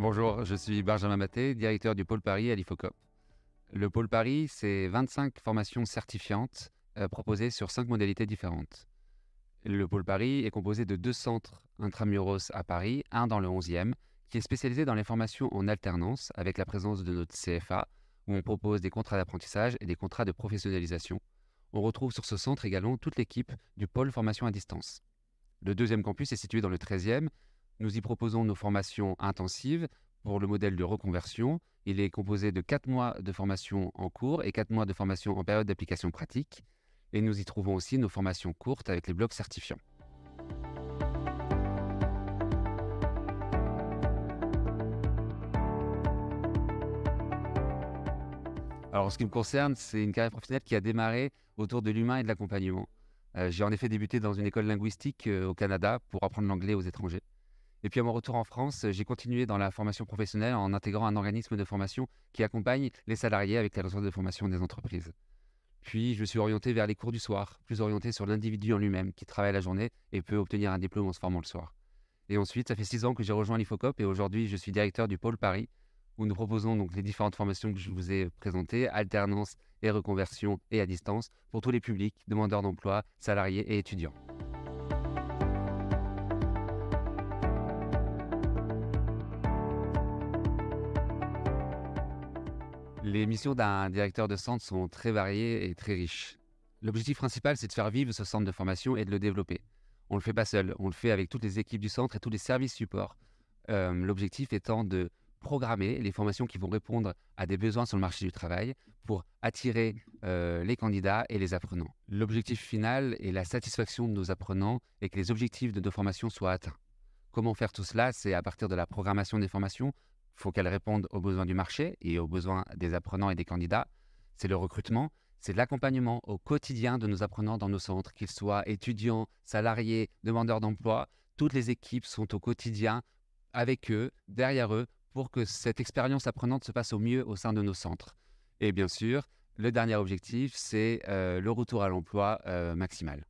Bonjour, je suis Benjamin Maté, directeur du pôle Paris à l'IFOCOP. Le pôle Paris, c'est 25 formations certifiantes proposées sur 5 modalités différentes. Le pôle Paris est composé de 2 centres intramuros à Paris, un dans le 11e, qui est spécialisé dans les formations en alternance avec la présence de notre CFA, où on propose des contrats d'apprentissage et des contrats de professionnalisation. On retrouve sur ce centre également toute l'équipe du pôle formation à distance. Le deuxième campus est situé dans le 13e. Nous y proposons nos formations intensives pour le modèle de reconversion. Il est composé de 4 mois de formation en cours et 4 mois de formation en période d'application pratique. Et nous y trouvons aussi nos formations courtes avec les blocs certifiants. Alors, en ce qui me concerne, c'est une carrière professionnelle qui a démarré autour de l'humain et de l'accompagnement. J'ai en effet débuté dans une école linguistique au Canada pour apprendre l'anglais aux étrangers. Et puis à mon retour en France, j'ai continué dans la formation professionnelle en intégrant un organisme de formation qui accompagne les salariés avec les ressources de formation des entreprises. Puis je me suis orienté vers les cours du soir, plus orienté sur l'individu en lui-même qui travaille la journée et peut obtenir un diplôme en se formant le soir. Et ensuite, ça fait 6 ans que j'ai rejoint l'IFOCOP et aujourd'hui je suis directeur du pôle Paris où nous proposons donc les différentes formations que je vous ai présentées, alternance et reconversion et à distance pour tous les publics, demandeurs d'emploi, salariés et étudiants. Les missions d'un directeur de centre sont très variées et très riches. L'objectif principal, c'est de faire vivre ce centre de formation et de le développer. On ne le fait pas seul, on le fait avec toutes les équipes du centre et tous les services supports. L'objectif étant de programmer les formations qui vont répondre à des besoins sur le marché du travail pour attirer les candidats et les apprenants. L'objectif final est la satisfaction de nos apprenants et que les objectifs de nos formations soient atteints. Comment faire tout cela? C'est à partir de la programmation des formations. Il faut qu'elles répondent aux besoins du marché et aux besoins des apprenants et des candidats. C'est le recrutement, c'est l'accompagnement au quotidien de nos apprenants dans nos centres, qu'ils soient étudiants, salariés, demandeurs d'emploi. Toutes les équipes sont au quotidien avec eux, derrière eux, pour que cette expérience apprenante se passe au mieux au sein de nos centres. Et bien sûr, le dernier objectif, c'est le retour à l'emploi maximal.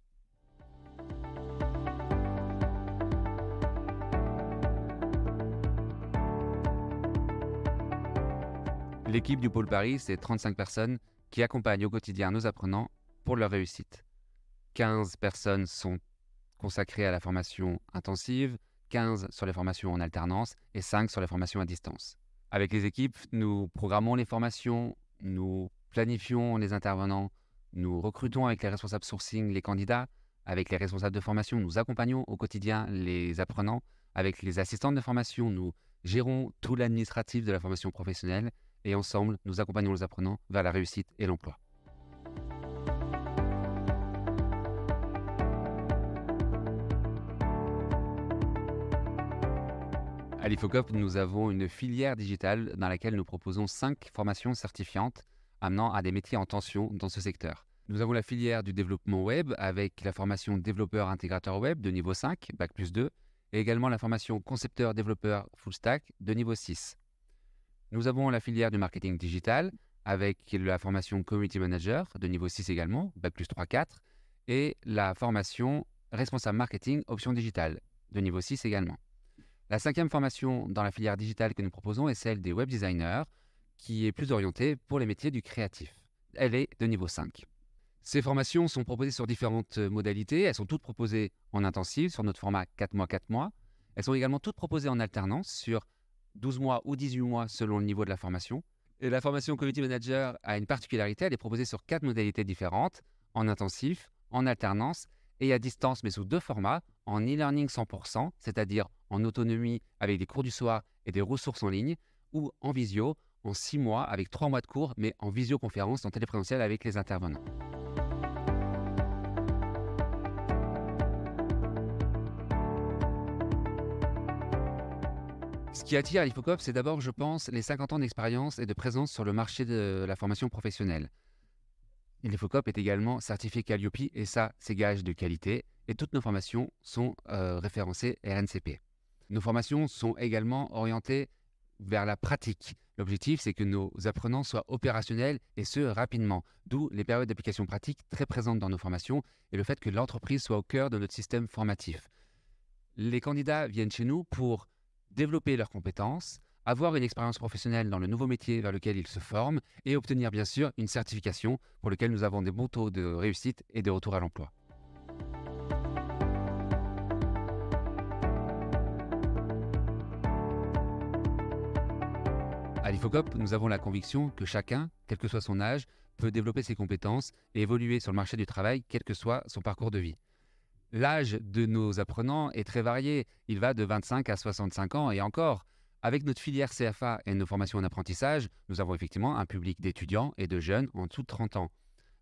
L'équipe du pôle Paris, c'est 35 personnes qui accompagnent au quotidien nos apprenants pour leur réussite. 15 personnes sont consacrées à la formation intensive, 15 sur les formations en alternance et 5 sur les formations à distance. Avec les équipes, nous programmons les formations, nous planifions les intervenants, nous recrutons avec les responsables sourcing les candidats, avec les responsables de formation, nous accompagnons au quotidien les apprenants, avec les assistantes de formation, nous gérons tout l'administratif de la formation professionnelle et ensemble, nous accompagnons les apprenants vers la réussite et l'emploi. À l'IFOCOP, nous avons une filière digitale dans laquelle nous proposons 5 formations certifiantes amenant à des métiers en tension dans ce secteur. Nous avons la filière du développement web avec la formation développeur intégrateur web de niveau 5, Bac+2, et également la formation concepteur développeur full stack de niveau 6. Nous avons la filière du marketing digital avec la formation Community Manager de niveau 6 également, Bac+3, 4, et la formation responsable marketing option digitale de niveau 6 également. La 5e formation dans la filière digitale que nous proposons est celle des web designers qui est plus orientée pour les métiers du créatif. Elle est de niveau 5. Ces formations sont proposées sur différentes modalités. Elles sont toutes proposées en intensive sur notre format 4 mois, 4 mois. Elles sont également toutes proposées en alternance sur 12 mois ou 18 mois selon le niveau de la formation. Et la formation Community Manager a une particularité, elle est proposée sur 4 modalités différentes, en intensif, en alternance et à distance, mais sous 2 formats, en e-learning 100%, c'est-à-dire en autonomie avec des cours du soir et des ressources en ligne, ou en visio, en 6 mois avec 3 mois de cours, mais en visioconférence, en téléprésentiel avec les intervenants. Ce qui attire à l'IFOCOP, c'est d'abord, je pense, les 50 ans d'expérience et de présence sur le marché de la formation professionnelle. L'IFOCOP est également certifié Calliope et ça, c'est gage de qualité. Et toutes nos formations sont référencées RNCP. Nos formations sont également orientées vers la pratique. L'objectif, c'est que nos apprenants soient opérationnels et ce, rapidement. D'où les périodes d'application pratique très présentes dans nos formations et le fait que l'entreprise soit au cœur de notre système formatif. Les candidats viennent chez nous pour développer leurs compétences, avoir une expérience professionnelle dans le nouveau métier vers lequel ils se forment et obtenir bien sûr une certification pour laquelle nous avons des bons taux de réussite et de retour à l'emploi. À l'IFOCOP, nous avons la conviction que chacun, quel que soit son âge, peut développer ses compétences et évoluer sur le marché du travail, quel que soit son parcours de vie. L'âge de nos apprenants est très varié. Il va de 25 à 65 ans et encore. Avec notre filière CFA et nos formations en apprentissage, nous avons effectivement un public d'étudiants et de jeunes en dessous de 30 ans.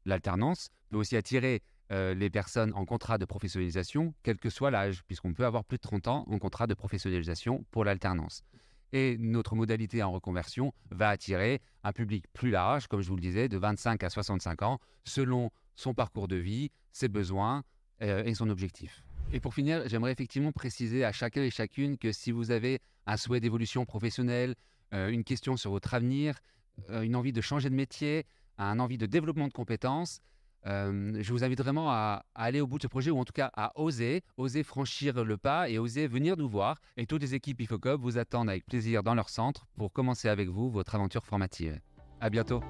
L'alternance peut aussi attirer les personnes en contrat de professionnalisation, quel que soit l'âge, puisqu'on peut avoir plus de 30 ans en contrat de professionnalisation pour l'alternance. Et notre modalité en reconversion va attirer un public plus large, comme je vous le disais, de 25 à 65 ans, selon son parcours de vie, ses besoins et son objectif. Et pour finir, j'aimerais effectivement préciser à chacun et chacune que si vous avez un souhait d'évolution professionnelle, une question sur votre avenir, une envie de changer de métier, un envie de développement de compétences, je vous invite vraiment à aller au bout de ce projet ou en tout cas à oser franchir le pas et oser venir nous voir. Et toutes les équipes IFOCOP vous attendent avec plaisir dans leur centre pour commencer avec vous votre aventure formative. À bientôt.